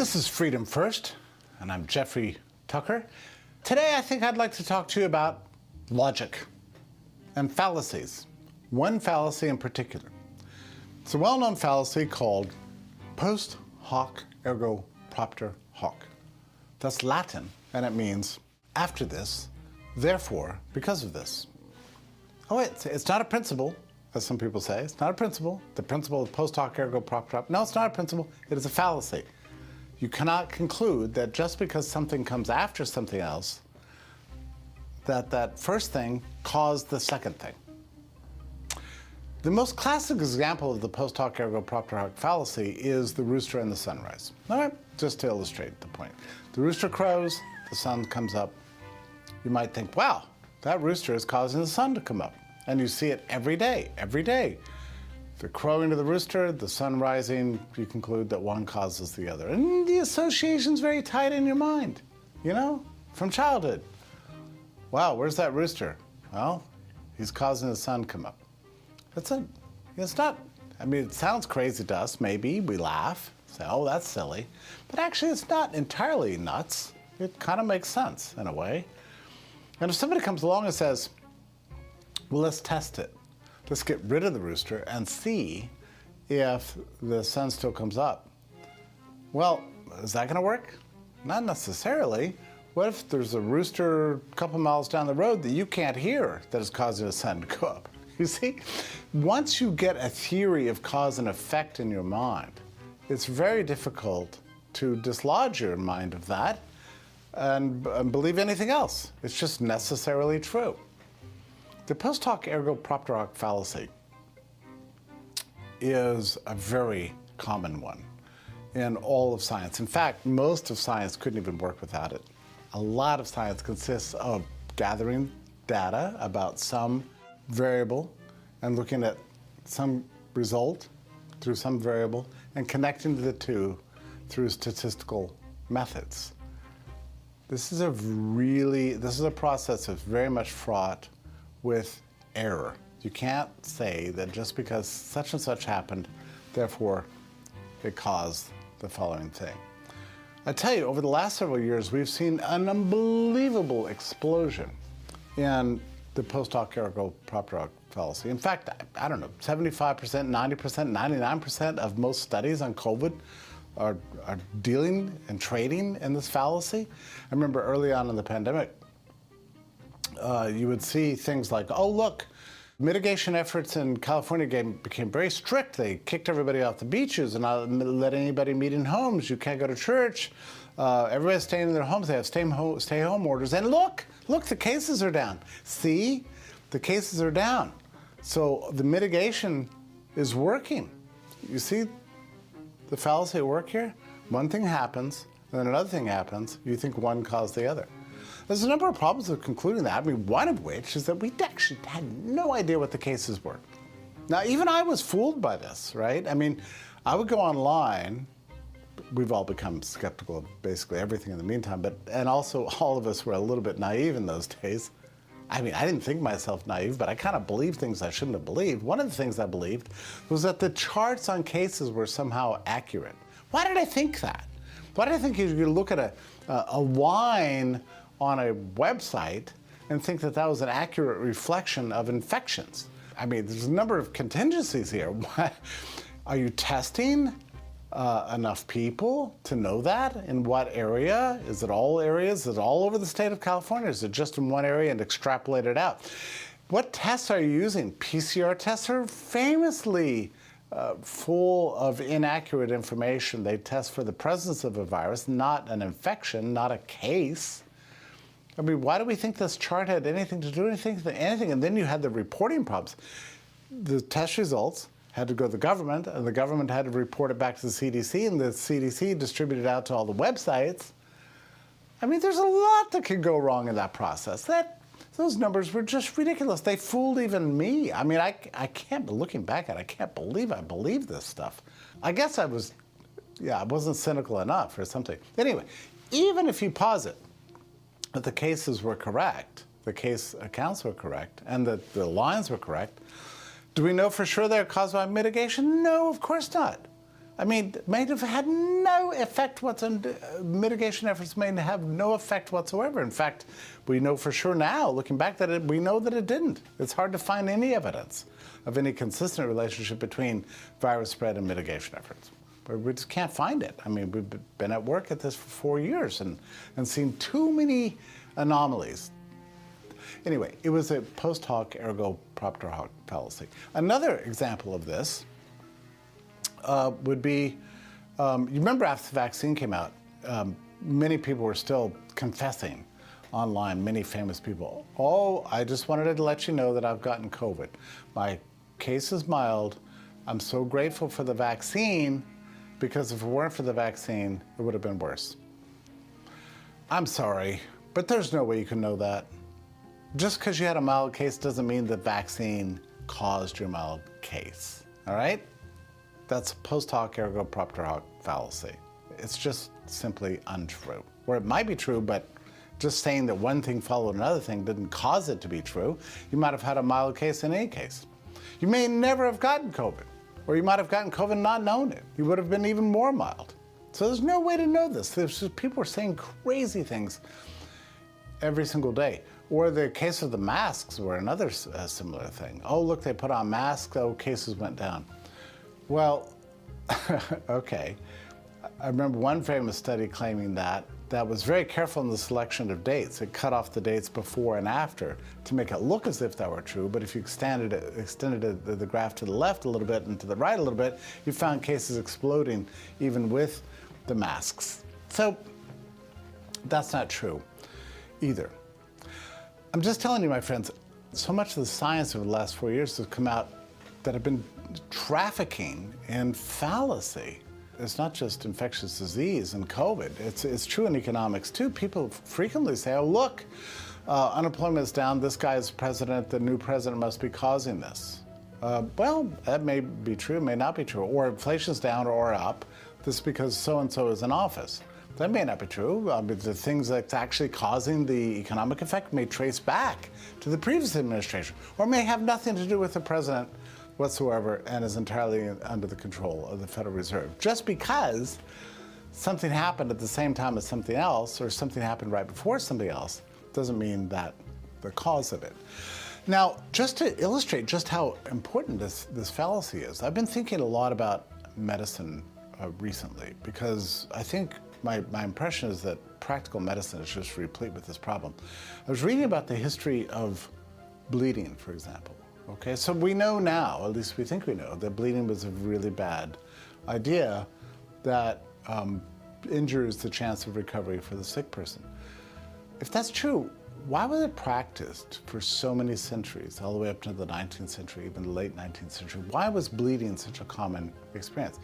This is Freedom First, and I'm Jeffrey Tucker. Today I think I'd like to talk to you about logic and fallacies. One fallacy in particular. It's a well-known fallacy called post hoc ergo propter hoc. That's Latin, and it means after this, therefore, because of this. Oh, it's not a principle, as some people say. It's not a principle. The principle of post hoc ergo propter hoc. No, it's not a principle. It is a fallacy. You cannot conclude that just because something comes after something else, that first thing caused the second thing. The most classic example of the post hoc ergo propter hoc fallacy is the rooster and the sunrise. All right, just to illustrate the point. The rooster crows, the sun comes up. You might think, wow, that rooster is causing the sun to come up. And you see it every day, every day. The crowing of the rooster, the sun rising, you conclude that one causes the other. And the association's very tight in your mind, you know, from childhood. Wow, where's that rooster? Well, he's causing the sun to come up. That's it. It's not, I mean, it sounds crazy to us, maybe. We laugh, say, oh, that's silly. But actually, it's not entirely nuts. It kind of makes sense in a way. And if somebody comes along and says, well, let's test it. Let's get rid of the rooster and see if the sun still comes up. Well, is that going to work? Not necessarily. What if there's a rooster a couple miles down the road that you can't hear that is causing the sun to go up? You see, once you get a theory of cause and effect in your mind, it's very difficult to dislodge your mind of that and believe anything else. It's just necessarily true. The post hoc ergo propter hoc fallacy is a very common one in all of science. In fact, most of science couldn't even work without it. A lot of science consists of gathering data about some variable and looking at some result through some variable and connecting the two through statistical methods. This is a process that's very much fraught with error. You can't say that just because such and such happened, therefore it caused the following thing. I tell you, over the last several years, we've seen an unbelievable explosion in the post hoc ergo propter hoc fallacy. In fact, I don't know, 75%, 90%, 99% of most studies on COVID are dealing and trading in this fallacy. I remember early on in the pandemic, you would see things like, oh, look, mitigation efforts in California became very strict. They kicked everybody off the beaches and not let anybody meet in homes. You can't go to church. Everybody's staying in their homes. They have stay-home orders. And look, the cases are down. See, the cases are down. So the mitigation is working. You see the fallacy at work here? One thing happens, and then another thing happens. You think one caused the other. There's a number of problems with concluding that. I mean, one of which is that we actually had no idea what the cases were. Now, even I was fooled by this, right? I mean, I would go online. We've all become skeptical of basically everything in the meantime, and also all of us were a little bit naive in those days. I mean, I didn't think myself naive, but I kind of believed things I shouldn't have believed. One of the things I believed was that the charts on cases were somehow accurate. Why did I think that? Why did I think you could look at a wine on a website and think that that was an accurate reflection of infections? I mean, there's a number of contingencies here. Are you testing enough people to know that? In what area? Is it all areas? Is it all over the state of California? Is it just in one area and extrapolate it out? What tests are you using? PCR tests are famously full of inaccurate information. They test for the presence of a virus, not an infection, not a case. I mean, why do we think this chart had anything to do with anything? And then you had the reporting problems. The test results had to go to the government, and the government had to report it back to the CDC, and the CDC distributed it out to all the websites. I mean, there's a lot that could go wrong in that process. Those numbers were just ridiculous. They fooled even me. I mean, I can't, looking back at it, I can't believe I believed this stuff. I guess I wasn't cynical enough or something. Anyway, even if you posit that the cases were correct, the case accounts were correct, and that the lines were correct, do we know for sure they're caused by mitigation? No, of course not. I mean, may have had no effect whatsoever. Mitigation efforts may have no effect whatsoever. In fact, we know for sure now, looking back, that we know that it didn't. It's hard to find any evidence of any consistent relationship between virus spread and mitigation efforts. We just can't find it. I mean, we've been at work at this for 4 years and seen too many anomalies. Anyway, it was a post hoc ergo propter hoc fallacy. Another example of this would be, you remember after the vaccine came out, many people were still confessing online, many famous people. Oh, I just wanted to let you know that I've gotten COVID. My case is mild. I'm so grateful for the vaccine, because if it weren't for the vaccine, it would have been worse. I'm sorry, but there's no way you can know that. Just because you had a mild case doesn't mean the vaccine caused your mild case, all right? That's post hoc ergo propter hoc fallacy. It's just simply untrue. Or it might be true, but just saying that one thing followed another thing didn't cause it to be true. You might have had a mild case in any case. You may never have gotten COVID, or you might have gotten COVID and not known it. You would have been even more mild. So there's no way to know this. There's just, people are saying crazy things every single day. Or the case of the masks were another similar thing. Oh, look, they put on masks, oh, cases went down. Well, okay. I remember one famous study claiming that was very careful in the selection of dates. It cut off the dates before and after to make it look as if that were true, but if you extended the graph to the left a little bit and to the right a little bit, you found cases exploding even with the masks. So that's not true either. I'm just telling you, my friends, so much of the science over the last 4 years has come out that have been trafficking in fallacy. It's not just infectious disease and COVID. It's true in economics too. People frequently say, oh, look, unemployment is down. This guy is president. The new president must be causing this. Well, that may be true, may not be true. Or inflation's down or up. This is because so-and-so is in office. That may not be true. The things that's actually causing the economic effect may trace back to the previous administration, or may have nothing to do with the president whatsoever and is entirely under the control of the Federal Reserve. Just because something happened at the same time as something else, or something happened right before something else, doesn't mean that the cause of it. Now, just to illustrate just how important this fallacy is, I've been thinking a lot about medicine recently, because I think my impression is that practical medicine is just replete with this problem. I was reading about the history of bleeding, for example. Okay, so we know now, at least we think we know, that bleeding was a really bad idea that injures the chance of recovery for the sick person. If that's true, why was it practiced for so many centuries, all the way up to the 19th century, even the late 19th century? Why was bleeding such a common experience?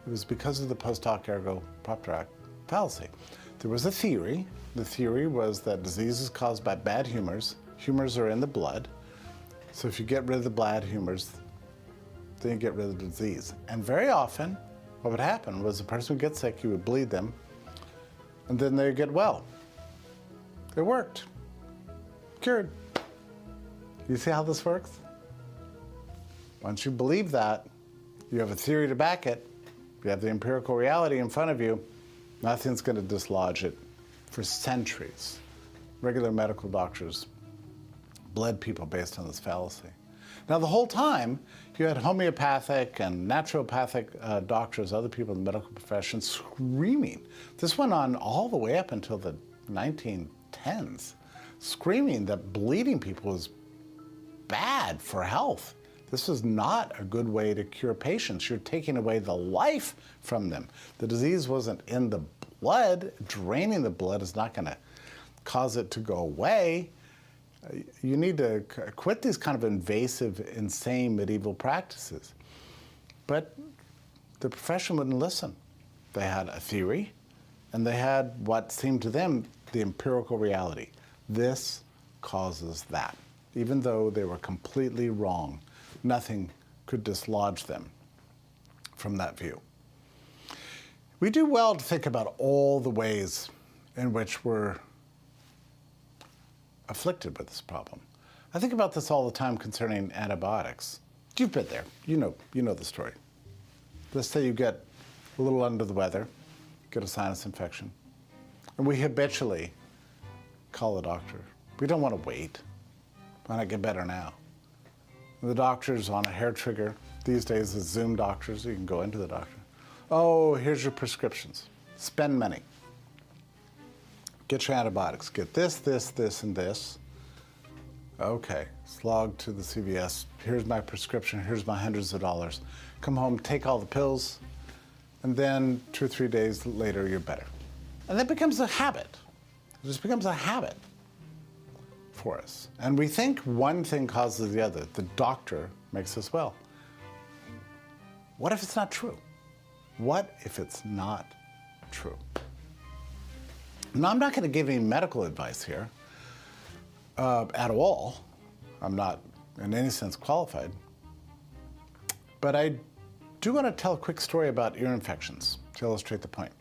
It was because of the post hoc ergo propter hoc fallacy. There was a theory. The theory was that disease is caused by bad humors. Humors are in the blood. So if you get rid of the bad humors, then you get rid of the disease. And very often, what would happen was the person would get sick, you would bleed them, and then they'd get well. It worked. Cured. You see how this works? Once you believe that, you have a theory to back it, you have the empirical reality in front of you, nothing's going to dislodge it for centuries. Regular medical doctors bled people based on this fallacy. Now, the whole time, you had homeopathic and naturopathic doctors, other people in the medical profession, screaming. This went on all the way up until the 1910s, screaming that bleeding people was bad for health. This is not a good way to cure patients. You're taking away the life from them. The disease wasn't in the blood. Draining the blood is not going to cause it to go away. You need to quit these kind of invasive, insane medieval practices. But the profession wouldn't listen. They had a theory, and they had what seemed to them the empirical reality. This causes that. Even though they were completely wrong, nothing could dislodge them from that view. We do well to think about all the ways in which we're afflicted with this problem. I think about this all the time concerning antibiotics. You've been there. You know the story. Let's say you get a little under the weather, get a sinus infection, and we habitually call the doctor. We don't want to wait. Why not get better now? And the doctor's on a hair trigger. These days, the Zoom doctors, you can go into the doctor. Oh, here's your prescriptions. Spend money. Get your antibiotics. Get this, this, this, and this. Okay, slog to the CVS. Here's my prescription. Here's my hundreds of dollars. Come home, take all the pills, and then 2 or 3 days later, you're better. And that becomes a habit. It just becomes a habit for us. And we think one thing causes the other. The doctor makes us well. What if it's not true? What if it's not true? Now, I'm not going to give any medical advice here at all. I'm not in any sense qualified. But I do want to tell a quick story about ear infections to illustrate the point.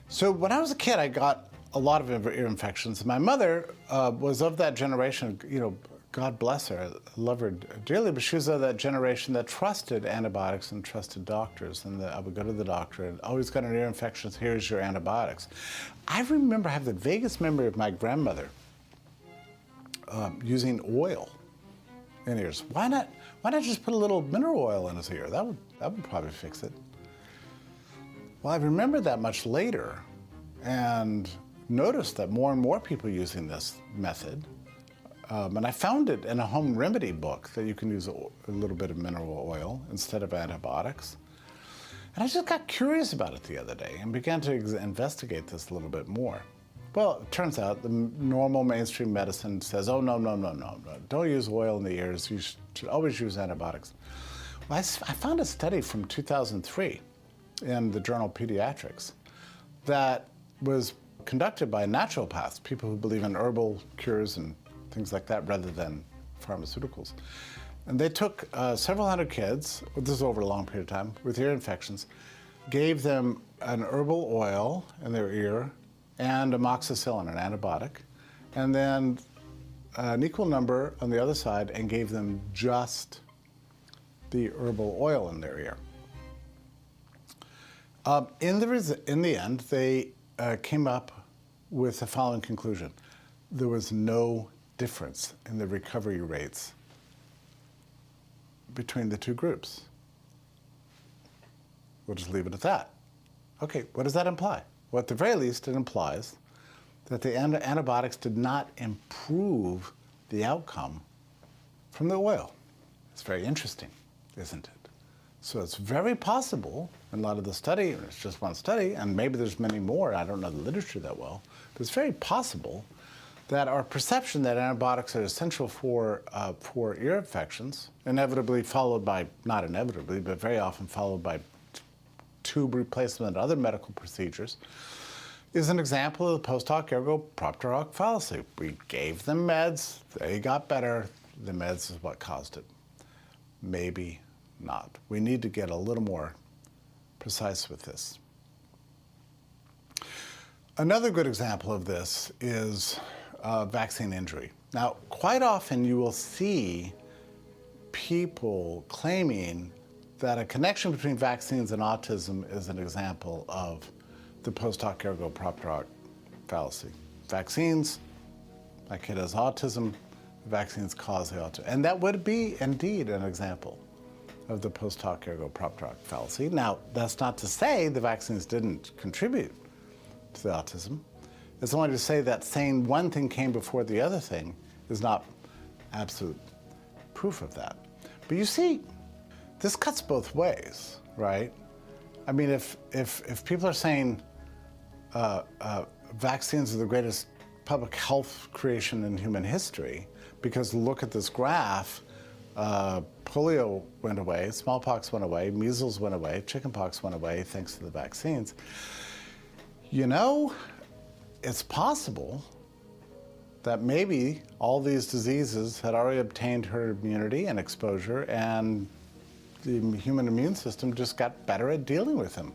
So when I was a kid, I got a lot of ear infections. My mother was of that generation, you know, God bless her, I love her dearly, but she was of that generation that trusted antibiotics and trusted doctors. And I would go to the doctor and always got an ear infection, here's your antibiotics. I remember, I have the vaguest memory of my grandmother using oil in ears. Why not just put a little mineral oil in his ear? That would probably fix it. Well, I remember that much later and noticed that more and more people using this method. And I found it in a home remedy book that you can use a little bit of mineral oil instead of antibiotics. And I just got curious about it the other day and began to investigate this a little bit more. Well, it turns out the normal mainstream medicine says, oh, no, don't use oil in the ears. You should always use antibiotics. Well, I found a study from 2003 in the journal Pediatrics that was conducted by naturopaths, people who believe in herbal cures and things like that rather than pharmaceuticals. And they took several hundred kids, this is over a long period of time, with ear infections, gave them an herbal oil in their ear and amoxicillin, an antibiotic, and then an equal number on the other side and gave them just the herbal oil in their ear. In the end, they came up with the following conclusion. There was no difference in the recovery rates between the two groups. We'll just leave it at that. Okay, what does that imply? Well, at the very least, it implies that the antibiotics did not improve the outcome from the oil. It's very interesting, isn't it? So it's very possible, in a lot of the study, and it's just one study, and maybe there's many more, I don't know the literature that well, but it's very possible that our perception that antibiotics are essential for ear infections, inevitably followed by, not inevitably, but very often followed by tube replacement and other medical procedures, is an example of the post hoc ergo propter hoc fallacy. We gave them meds, they got better, the meds is what caused it. Maybe not. We need to get a little more precise with this. Another good example of this is vaccine injury. Now, quite often you will see people claiming that a connection between vaccines and autism is an example of the post hoc ergo propter hoc fallacy. Vaccines, my kid has autism, vaccines cause the autism. And that would be indeed an example of the post hoc ergo propter hoc fallacy. Now, that's not to say the vaccines didn't contribute to the autism. It's only to say that saying one thing came before the other thing is not absolute proof of that. But you see, this cuts both ways, right? I mean, if people are saying vaccines are the greatest public health creation in human history, because look at this graph, polio went away, smallpox went away, measles went away, chickenpox went away thanks to the vaccines. You know, it's possible that maybe all these diseases had already obtained herd immunity and exposure, and the human immune system just got better at dealing with them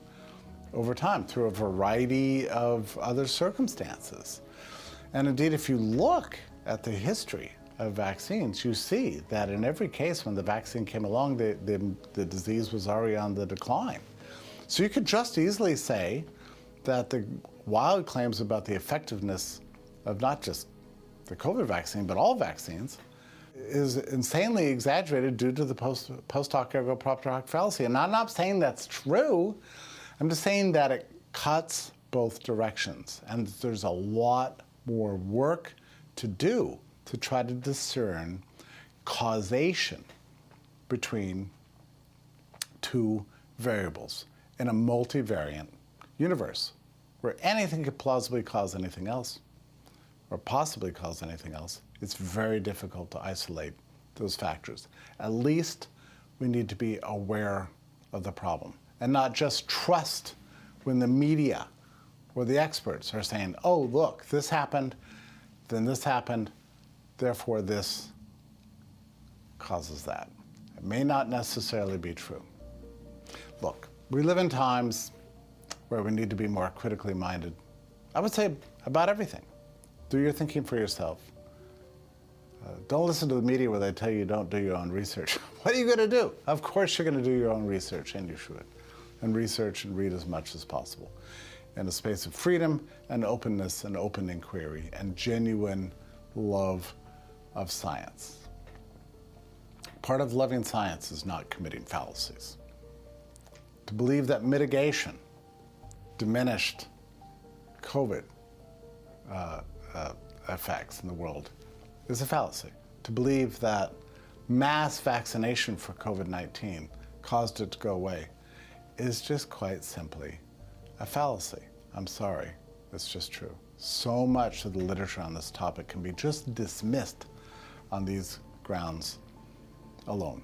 over time through a variety of other circumstances. And indeed, if you look at the history of vaccines, you see that in every case when the vaccine came along, the disease was already on the decline. So you could just easily say that the wild claims about the effectiveness of not just the COVID vaccine, but all vaccines, is insanely exaggerated due to the post hoc ergo propter hoc fallacy. And I'm not saying that's true. I'm just saying that it cuts both directions. And there's a lot more work to do to try to discern causation between two variables in a multivariant universe where anything could plausibly cause anything else or possibly cause anything else. It's very difficult to isolate those factors. At least we need to be aware of the problem and not just trust when the media or the experts are saying, oh, look, this happened, then this happened, therefore this causes that. It may not necessarily be true. Look, we live in times where we need to be more critically minded. I would say about everything. Do your thinking for yourself. Don't listen to the media where they tell you don't do your own research. What are you going to do? Of course you're going to do your own research, and you should. And research and read as much as possible in a space of freedom and openness and open inquiry and genuine love of science. Part of loving science is not committing fallacies. To believe that mitigation diminished COVID effects in the world is a fallacy. To believe that mass vaccination for COVID-19 caused it to go away is just quite simply a fallacy. I'm sorry, it's just true. So much of the literature on this topic can be just dismissed on these grounds alone.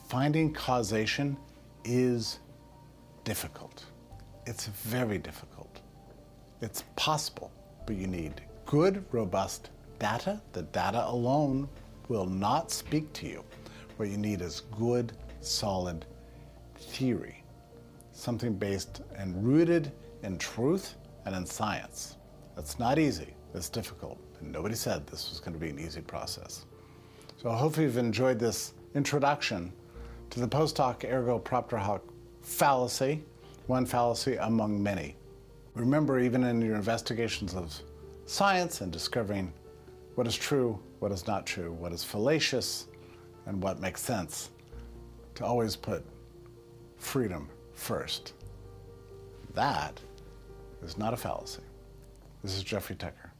Finding causation is difficult. It's very difficult. It's possible, but you need good, robust data. The data alone will not speak to you. What you need is good, solid theory, something based and rooted in truth and in science. That's not easy. That's difficult. And nobody said this was going to be an easy process. So I hope you've enjoyed this introduction to the post hoc ergo propter hoc fallacy, one fallacy among many. Remember, even in your investigations of science and discovering what is true, what is not true, what is fallacious, and what makes sense, to always put freedom first. That is not a fallacy. This is Jeffrey Tucker.